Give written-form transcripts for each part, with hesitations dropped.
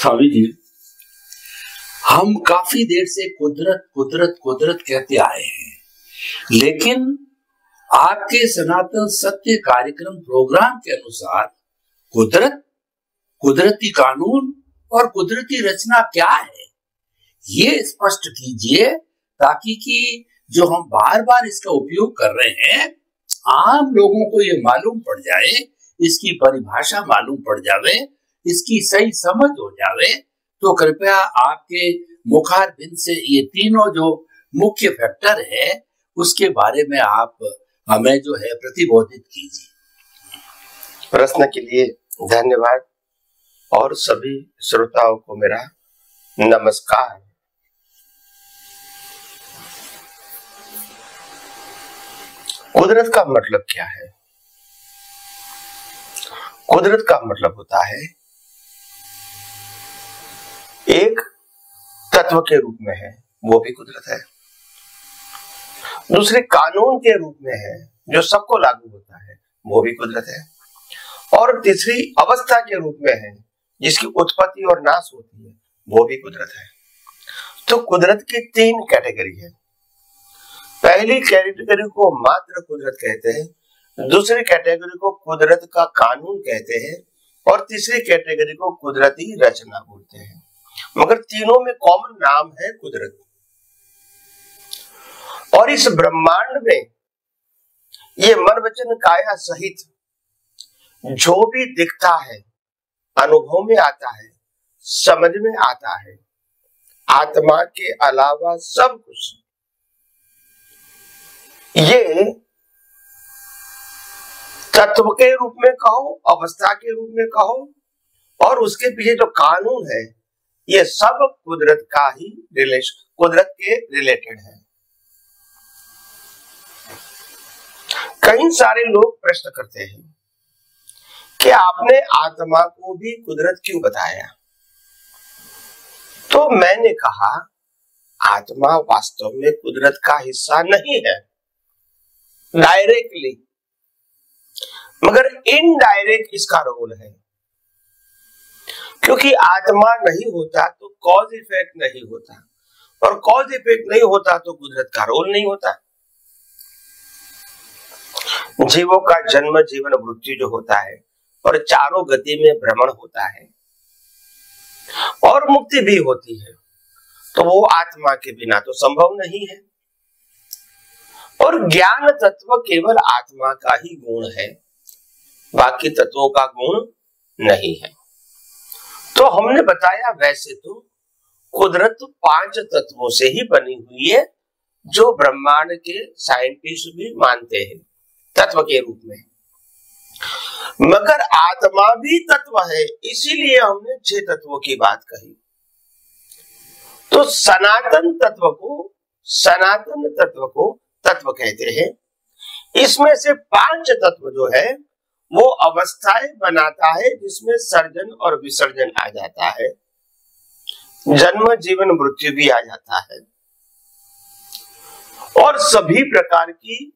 स्वामी जी, हम काफी देर से कुदरत कुदरत कुदरत कहते आए हैं, लेकिन आपके सनातन सत्य कार्यक्रम प्रोग्राम के अनुसार कुदरत, कुदरती कानून और कुदरती रचना क्या है, ये स्पष्ट कीजिए, ताकि कि जो हम बार बार इसका उपयोग कर रहे हैं आम लोगों को ये मालूम पड़ जाए, इसकी परिभाषा मालूम पड़ जावे, इसकी सही समझ हो जावे। तो कृपया आपके मुखारबिंद से ये तीनों जो मुख्य फैक्टर है उसके बारे में आप हमें जो है प्रतिबोधित कीजिए। प्रश्न के लिए धन्यवाद और सभी श्रोताओं को मेरा नमस्कार। कुदरत का मतलब क्या है? कुदरत का मतलब होता है एक तत्व के रूप में है, वो भी कुदरत है। दूसरे कानून के रूप में है जो सबको लागू होता है, वो भी कुदरत है। और तीसरी अवस्था के रूप में है जिसकी उत्पत्ति और नाश होती है, वो भी कुदरत है। तो कुदरत की तीन कैटेगरी है। पहली कैटेगरी को मात्र कुदरत कहते हैं, दूसरी कैटेगरी को कुदरत का कानून कहते हैं और तीसरी कैटेगरी को कुदरती रचना बोलते हैं। मगर तीनों में कॉमन नाम है कुदरत। और इस ब्रह्मांड में ये मन वचन काया सहित जो भी दिखता है, अनुभव में आता है, समझ में आता है, आत्मा के अलावा सब कुछ ये तत्व के रूप में कहो, अवस्था के रूप में कहो, और उसके पीछे जो कानून है ये सब कुदरत का ही कुदरत के रिलेटेड है। कई सारे लोग प्रश्न करते हैं कि आपने आत्मा को भी कुदरत क्यों बताया? तो मैंने कहा आत्मा वास्तव में कुदरत का हिस्सा नहीं है डायरेक्टली, मगर इनडायरेक्ट इसका रोल है। क्योंकि आत्मा नहीं होता तो कॉज इफेक्ट नहीं होता, और कॉज इफेक्ट नहीं होता तो कुदरत का रोल नहीं होता। जीवों का जन्म, जीवन, मृत्यु जो होता है और चारों गति में भ्रमण होता है और मुक्ति भी होती है, तो वो आत्मा के बिना तो संभव नहीं है। और ज्ञान तत्व केवल आत्मा का ही गुण है, बाकी तत्वों का गुण नहीं है। तो हमने बताया वैसे तो कुदरत 5 तत्वों से ही बनी हुई है, जो ब्रह्मांड के साइंटिस्ट भी मानते हैं तत्व के रूप में। मगर आत्मा भी तत्व है, इसीलिए हमने 6 तत्वों की बात कही। तो सनातन तत्व को तत्व कहते हैं। इसमें से 5 तत्व जो है वो अवस्थाएं बनाता है, जिसमें सर्जन और विसर्जन आ जाता है, जन्म, जीवन, मृत्यु भी आ जाता है, और सभी प्रकार की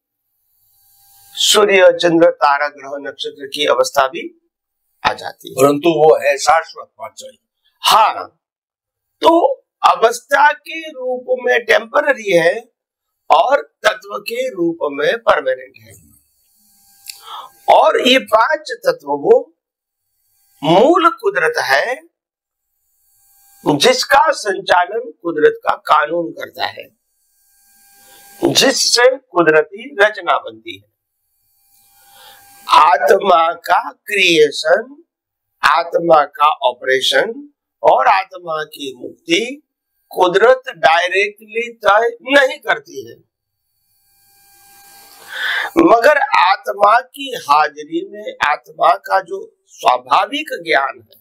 सूर्य, चंद्र, तारा, ग्रह, नक्षत्र की अवस्था भी आ जाती है। परंतु वो है शाश्वत 5। हाँ, तो अवस्था के रूप में टेम्पररी है और तत्व के रूप में परमानेंट है। और ये 5 तत्व वो मूल कुदरत है, जिसका संचालन कुदरत का कानून करता है, जिससे कुदरती रचना बनती है। आत्मा का क्रिएशन, आत्मा का ऑपरेशन और आत्मा की मुक्ति कुदरत डायरेक्टली तय नहीं करती है, मगर आत्मा की हाजिरी में आत्मा का जो स्वाभाविक ज्ञान है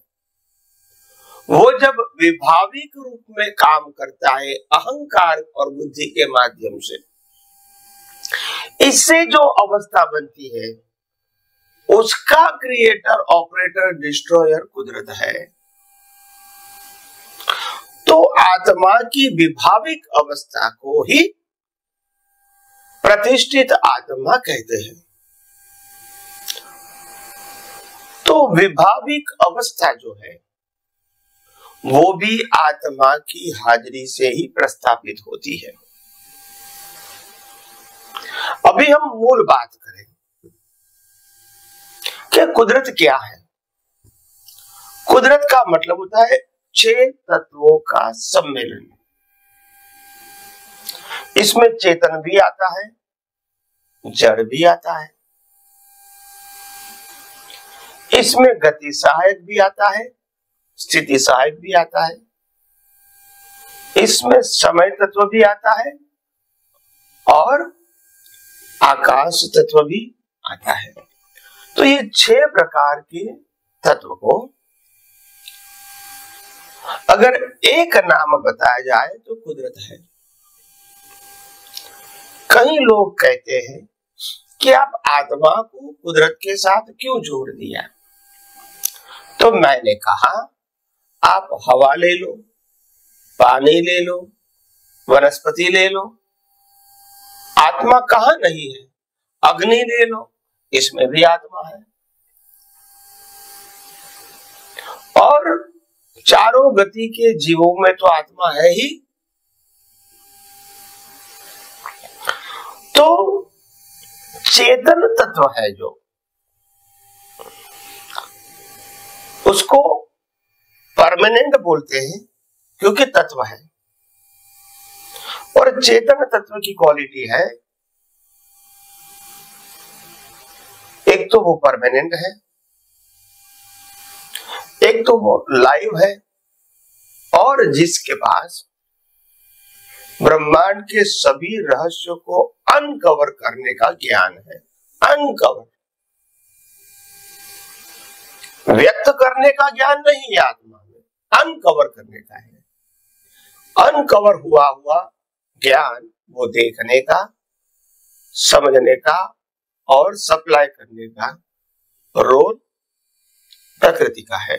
वो जब विभाविक रूप में काम करता है अहंकार और बुद्धि के माध्यम से, इससे जो अवस्था बनती है उसका क्रिएटर, ऑपरेटर, डिस्ट्रॉयर कुदरत है। तो आत्मा की विभाविक अवस्था को ही प्रतिष्ठित आत्मा कहते हैं। तो विभाविक अवस्था जो है वो भी आत्मा की हाजिरी से ही प्रस्थापित होती है। अभी हम मूल बात करें कि कुदरत क्या है। कुदरत का मतलब होता है 6 तत्वों का सम्मेलन। इसमें चेतन भी आता है, जड़ भी आता है, इसमें गति सहायक भी आता है, स्थिति सहायक भी आता है, इसमें समय तत्व भी आता है और आकाश तत्व भी आता है। तो ये 6 प्रकार के तत्व को अगर एक नाम बताया जाए तो कुदरत है। कई लोग कहते हैं कि आप आत्मा को कुदरत के साथ क्यों जोड़ दिया? तो मैंने कहा आप हवा ले लो, पानी ले लो, वनस्पति ले लो, आत्मा कहां नहीं है? अग्नि ले लो, इसमें भी आत्मा है। और चारों गति के जीवों में तो आत्मा है ही। तो चेतन तत्व है जो, उसको परमानेंट बोलते हैं क्योंकि तत्व है। और चेतन तत्व की क्वालिटी है, एक तो वो परमानेंट है, एक तो वो लाइव है, और जिसके पास ब्रह्मांड के सभी रहस्यों को अनकवर करने का ज्ञान है। अनकवर, व्यक्त करने का ज्ञान नहीं है आत्मा में, अनकवर करने का है। अनकवर हुआ ज्ञान वो देखने का, समझने का और सप्लाई करने का रोल प्रकृति का है।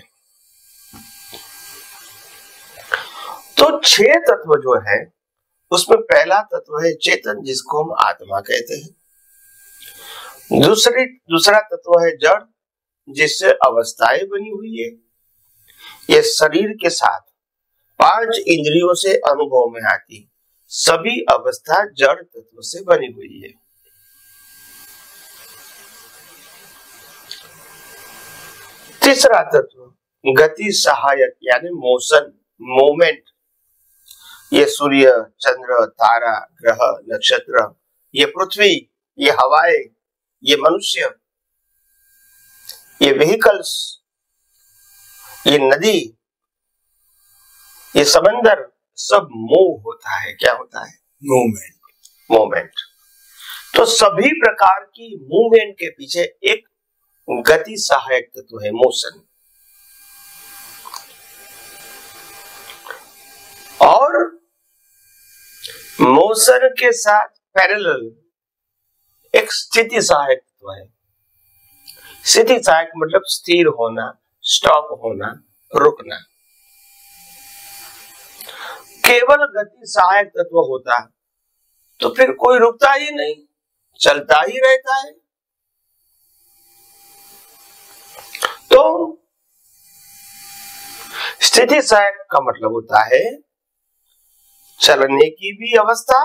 तो 6 तत्व जो है उसमें पहला तत्व है चेतन, जिसको हम आत्मा कहते हैं। दूसरा तत्व है जड़, जिससे अवस्थाएं बनी हुई है। ये शरीर के साथ 5 इंद्रियों से अनुभव में आती सभी अवस्था जड़ तत्व से बनी हुई है। तीसरा तत्व गति सहायक यानी मोशन, मोमेंट। ये सूर्य, चंद्र, तारा, ग्रह, नक्षत्र, ये पृथ्वी, ये हवाएं, ये मनुष्य, ये व्हीकल्स, ये नदी, ये समंदर, सब मूव होता है। क्या होता है? मोमेंट। तो सभी प्रकार की मूवमेंट के पीछे एक गति सहायक तत्व है, मोशन। और मोशन के साथ पैरेलल एक स्थिति सहायक तत्व है। स्थिति सहायक मतलब स्थिर होना, स्टॉप होना, रुकना। केवल गति सहायक तत्व होता तो फिर कोई रुकता ही नहीं, चलता ही रहता है। तो स्थिति सहायक का मतलब होता है चलने की भी अवस्था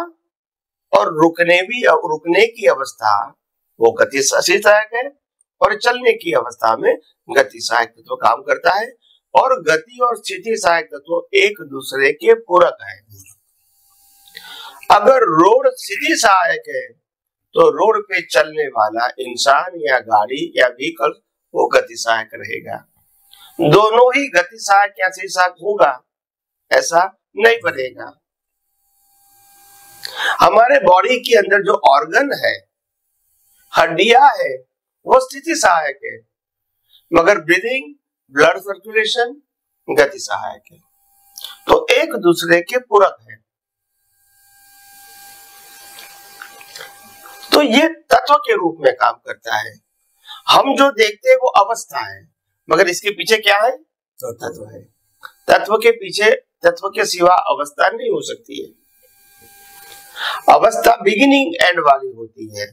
और रुकने की अवस्था वो गति सहायक है, और चलने की अवस्था में गति सहायक तत्व काम करता है। और गति और स्थिति सहायक तत्व एक दूसरे के पूरक है। अगर रोड स्थिति सहायक है तो रोड पे चलने वाला इंसान या गाड़ी या व्हीकल वो गति सहायक रहेगा। दोनों ही गति सहायक या स्थिति सहायक होगा ऐसा नहीं बनेगा। हमारे बॉडी के अंदर जो ऑर्गन है, हड्डियां है, वो स्थिति सहायक है, मगर ब्रीदिंग, ब्लड सर्कुलेशन गति सहायक है। तो एक दूसरे के पूरक है। तो ये तत्व के रूप में काम करता है। हम जो देखते हैं वो अवस्था है, मगर इसके पीछे क्या है? तो तत्व है। तत्व के पीछे, तत्व के सिवा अवस्था नहीं हो सकती है। अवस्था बिगिनिंग एंड वाली होती है,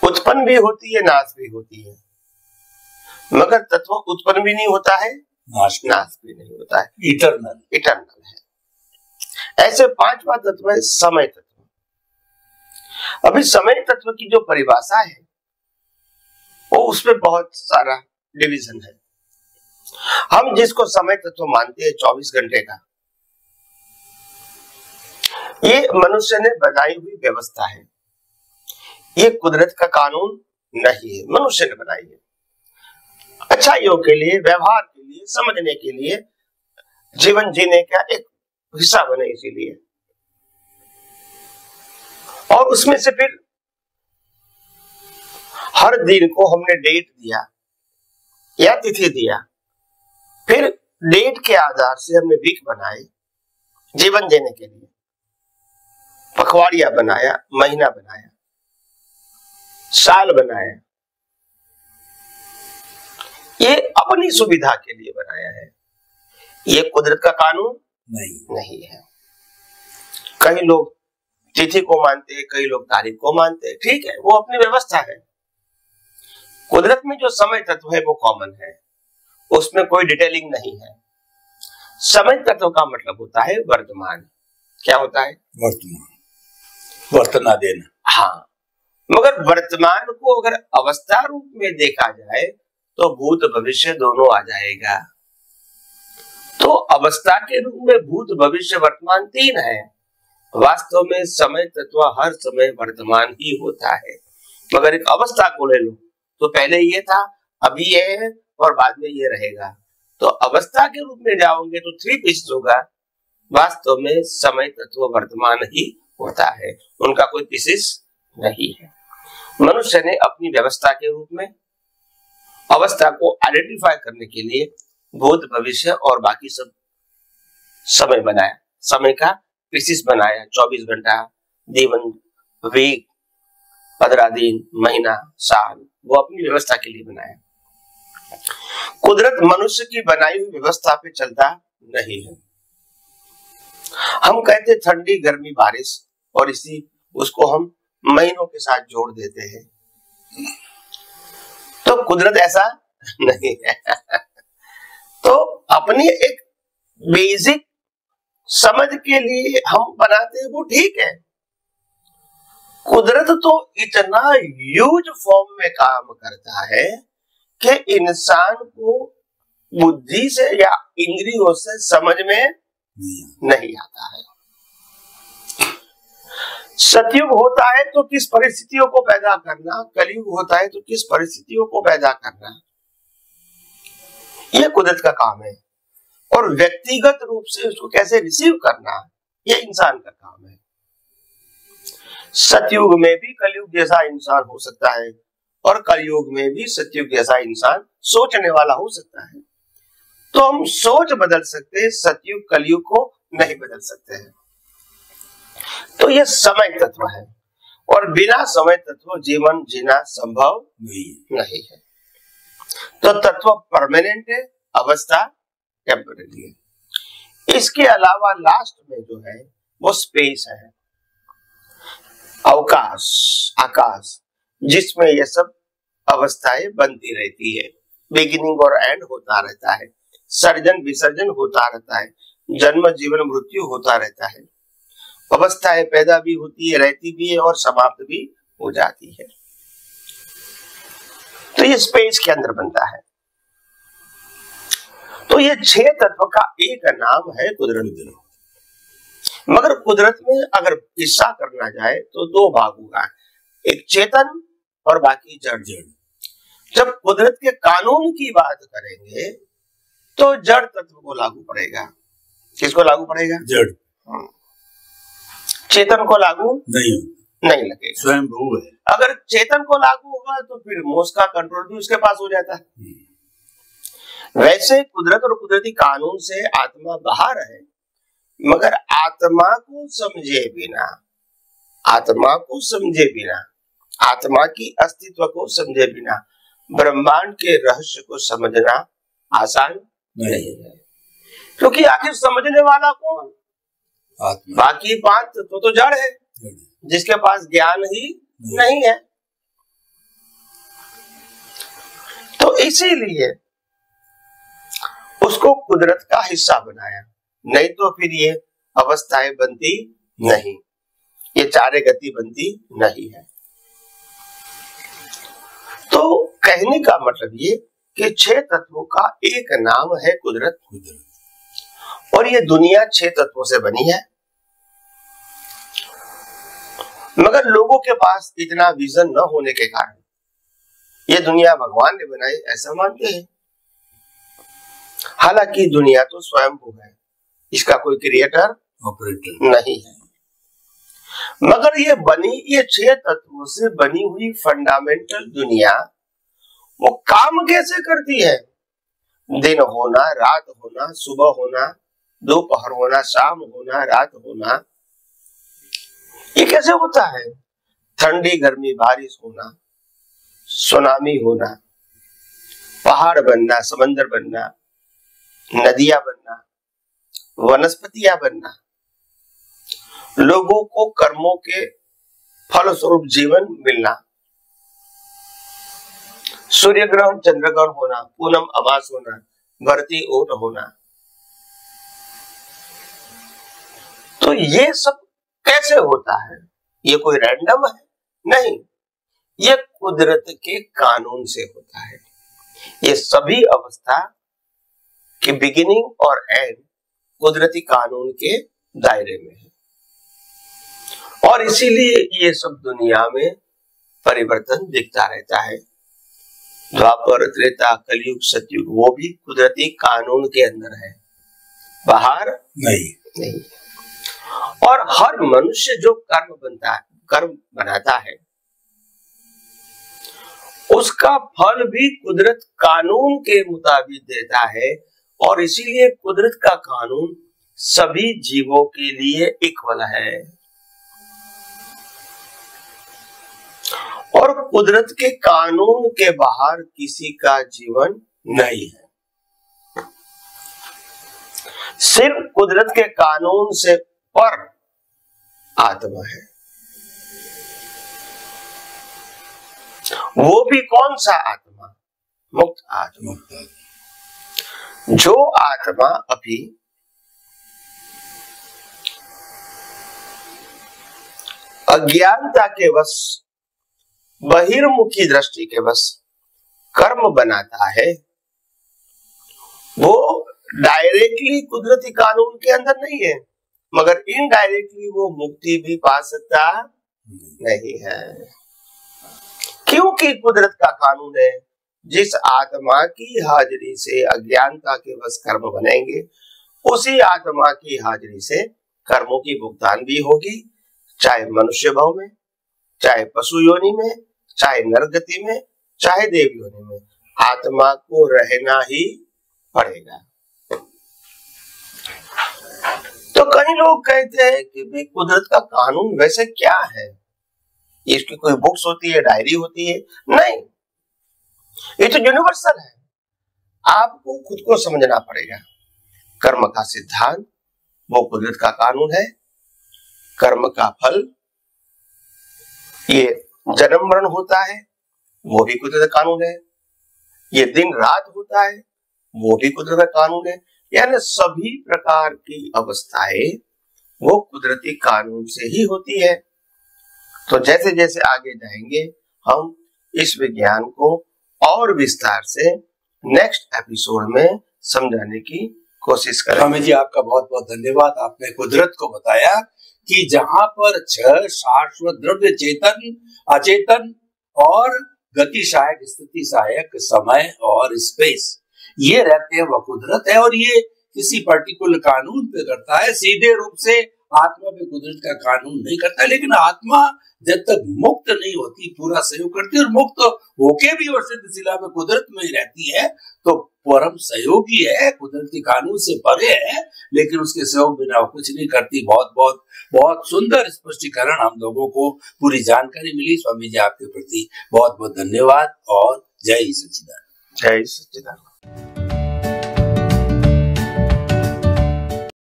उत्पन्न भी होती है, नाश भी होती है, मगर तत्व उत्पन्न भी नहीं होता है, नाश भी नहीं होता है, इटर्नल है। ऐसे पांचवा तत्व है समय तत्व। अभी समय तत्व की जो परिभाषा है वो उसमें बहुत सारा डिवीजन है। हम जिसको समय तत्व मानते हैं 24 घंटे का, ये मनुष्य ने बनाई हुई व्यवस्था है, ये कुदरत का कानून नहीं है, मनुष्य ने बनाई है अच्छाइयों के लिए, व्यवहार के लिए, समझने के लिए, जीवन जीने का एक हिस्सा बने इसीलिए। और उसमें से फिर हर दिन को हमने डेट दिया या तिथि दिया, फिर डेट के आधार से हमने वीक बनाए जीवन जीने के लिए, पखवाड़िया बनाया, महीना बनाया, साल बनाया। ये अपनी सुविधा के लिए बनाया है, ये कुदरत का कानून नहीं है। कई लोग तिथि को मानते हैं, कई लोग तारीख को मानते हैं, ठीक है, वो अपनी व्यवस्था है। कुदरत में जो समय तत्व है वो कॉमन है, उसमें कोई डिटेलिंग नहीं है। समय तत्व का मतलब होता है वर्तमान। क्या होता है? वर्तना देना। हाँ, मगर वर्तमान को अगर अवस्था रूप में देखा जाए तो भूत भविष्य दोनों आ जाएगा। तो अवस्था के रूप में भूत भविष्य वर्तमान तीन है। वास्तव में समय तत्व हर समय वर्तमान ही होता है, मगर एक अवस्था को ले लो तो पहले ये था, अभी ये है और बाद में ये रहेगा। तो अवस्था के रूप में जाओगे तो 3 पीसेस होगा। वास्तव में समय तत्व वर्तमान ही होता है, उनका कोई पीसेस नहीं है। मनुष्य ने अपनी व्यवस्था के रूप में अवस्था को आइडेंटिफाई करने के लिए भूत भविष्य और बाकी सब समय बनाया, समय का पीसेस बनाया। 24 घंटा, दिन, वीक, 15 दिन, महीना, साल, वो अपनी व्यवस्था के लिए बनाया। कुदरत मनुष्य की बनाई हुई व्यवस्था पे चलता नहीं है। हम कहते ठंडी, गर्मी, बारिश, और उसको हम महीनों के साथ जोड़ देते हैं। तो कुदरत ऐसा नहीं है। तो अपनी एक बेसिक समझ के लिए हम बनाते हैं, वो ठीक है। कुदरत तो इतना ह्यूज फॉर्म में काम करता है कि इंसान को बुद्धि से या इंद्रियों से समझ में नहीं आता है। सतयुग होता है तो किस परिस्थितियों को पैदा करना, कलयुग होता है तो किस परिस्थितियों को पैदा करना, यह कुदरत का काम है। और व्यक्तिगत रूप से उसको कैसे रिसीव करना, यह इंसान का काम है। सतयुग में भी कलयुग जैसा इंसान हो सकता है और कलयुग में भी सतयुग जैसा इंसान सोचने वाला हो सकता है। तो हम सोच बदल सकते हैं, सतयुग कलयुग को नहीं बदल सकते हैं। तो यह समय तत्व है, और बिना समय तत्व जीवन जीना संभव नहीं है। तो तत्व परमानेंट है, अवस्था टेम्परेरी है। इसके अलावा लास्ट में जो है वो स्पेस है, अवकाश, आकाश, जिसमें ये सब अवस्थाएं बनती रहती है। बिगिनिंग और एंड होता रहता है, सर्जन विसर्जन होता रहता है, जन्म जीवन मृत्यु होता रहता है। अवस्थाएं पैदा भी होती है, रहती भी है और समाप्त भी हो जाती है। तो ये स्पेस के अंदर बनता है। तो ये 6 तत्व का एक नाम है कुदरत। मगर कुदरत में अगर हिस्सा करना जाए तो 2 भाग होगा, एक चेतन और बाकी जड़। जब कुदरत के कानून की बात करेंगे तो जड़ तत्व को लागू पड़ेगा। किसको लागू पड़ेगा? जड़। चेतन को लागू नहीं लगेगा, स्वयं भू है। अगर चेतन को लागू होगा तो फिर मोक्ष का कंट्रोल भी उसके पास हो जाता है। वैसे कुदरत और कुदरती कानून से आत्मा बाहर है, मगर आत्मा को समझे बिना, आत्मा को समझे बिना, आत्मा की अस्तित्व को समझे बिना ब्रह्मांड के रहस्य को समझना आसान नहीं है। क्योंकि आखिर समझने वाला कौन? आत्मा। बाकी 5 तत्व तो जड़ है, जिसके पास ज्ञान ही नहीं है। तो इसीलिए उसको कुदरत का हिस्सा बनाया, नहीं तो फिर ये अवस्थाएं बनती नहीं, ये चारे गति बनती नहीं है। तो कहने का मतलब ये कि 6 तत्वों का एक नाम है कुदरत, और ये दुनिया 6 तत्वों से बनी है। मगर लोगों के पास इतना विजन न होने के कारण ये दुनिया भगवान ने बनाई ऐसा मानते हैं। हालांकि दुनिया तो स्वयंभू है, इसका कोई क्रिएटर ऑपरेटर नहीं है। मगर ये बनी, ये 6 तत्वों से बनी हुई फंडामेंटल दुनिया वो काम कैसे करती है? दिन होना, रात होना, सुबह होना, दोपहर होना, शाम होना, रात होना, ये कैसे होता है? ठंडी गर्मी बारिश होना, सुनामी होना, पहाड़ बनना, समंदर बनना, नदियां बनना, वनस्पतियां बनना, लोगों को कर्मों के फलस्वरूप जीवन मिलना, सूर्य ग्रहण चंद्र ग्रहण होना, पूनम अमास होना, भरती ओट होना। तो ये सब कैसे होता है? ये कोई रैंडम है? नहीं, ये कुदरत के कानून से होता है। ये सभी अवस्था की बिगिनिंग और एंड कुदरती कानून के दायरे में है, और इसीलिए ये सब दुनिया में परिवर्तन दिखता रहता है। द्वापर, त्रेता, कलयुग, सतयुग, वो भी कुदरती कानून के अंदर है, बाहर नहीं। और हर मनुष्य जो कर्म बनाता है, उसका फल भी कुदरत कानून के मुताबिक देता है, और इसीलिए कुदरत का कानून सभी जीवों के लिए इक्वल है। और कुदरत के कानून के बाहर किसी का जीवन नहीं है। सिर्फ कुदरत के कानून से पर आत्मा है। वो भी कौन सा आत्मा? मुक्त आत्मा। जो आत्मा अभी अज्ञानता के वश, बहिर्मुखी दृष्टि के वश कर्म बनाता है, वो डायरेक्टली कुदरती कानून के अंदर नहीं है, मगर इनडायरेक्टली वो मुक्ति भी पा सकता नहीं है। क्योंकि कुदरत का कानून है, जिस आत्मा की हाजिरी से अज्ञानता के वश कर्म बनेंगे, उसी आत्मा की हाजिरी से कर्मों की भुगतान भी होगी, चाहे मनुष्य भाव में, चाहे पशु योनि में, चाहे नरगति में, चाहे देव योनि में, आत्मा को रहना ही पड़ेगा। तो कई लोग कहते हैं कि भाई कुदरत का कानून वैसे क्या है? इसकी कोई बुक्स होती है, डायरी होती है? नहीं, ये तो यूनिवर्सल है। आपको खुद को समझना पड़ेगा। कर्म का सिद्धांत वो कुदरत का कानून है। कर्म का फल, ये जन्म मरण होता है, वो भी कुदरत का कानून है। ये दिन रात होता है, वो भी कुदरत का कानून है। यानी सभी प्रकार की अवस्थाएं वो कुदरती कानून से ही होती है। तो जैसे जैसे आगे जाएंगे हम इस विज्ञान को और विस्तार से नेक्स्ट एपिसोड में समझाने की कोशिश करेंगे। स्वामी जी, आपका बहुत बहुत धन्यवाद। आपने कुदरत को बताया कि जहां पर 6 शाश्वत द्रव्य, चेतन, अचेतन और गति सहायक, स्थिति सहायक, समय और स्पेस, ये रहते हैं, वह कुदरत है। और ये किसी पर्टिकुलर कानून पे करता है, सीधे रूप से आत्मा पे कुदरत का कानून नहीं करता। लेकिन आत्मा जब तक मुक्त नहीं होती पूरा सहयोग करती है, और मुक्त होके भी और सिद्धशिला में कुदरत में ही रहती है, तो परम सहयोगी है, कुदरत के कानून से परे है, लेकिन उसके सहयोग बिना वो कुछ नहीं करती। बहुत बहुत बहुत सुंदर स्पष्टीकरण हम लोगों को, पूरी जानकारी मिली। स्वामी जी, आपके प्रति बहुत बहुत धन्यवाद और जय सच्चिदानंद। जय सच्चिदानंद।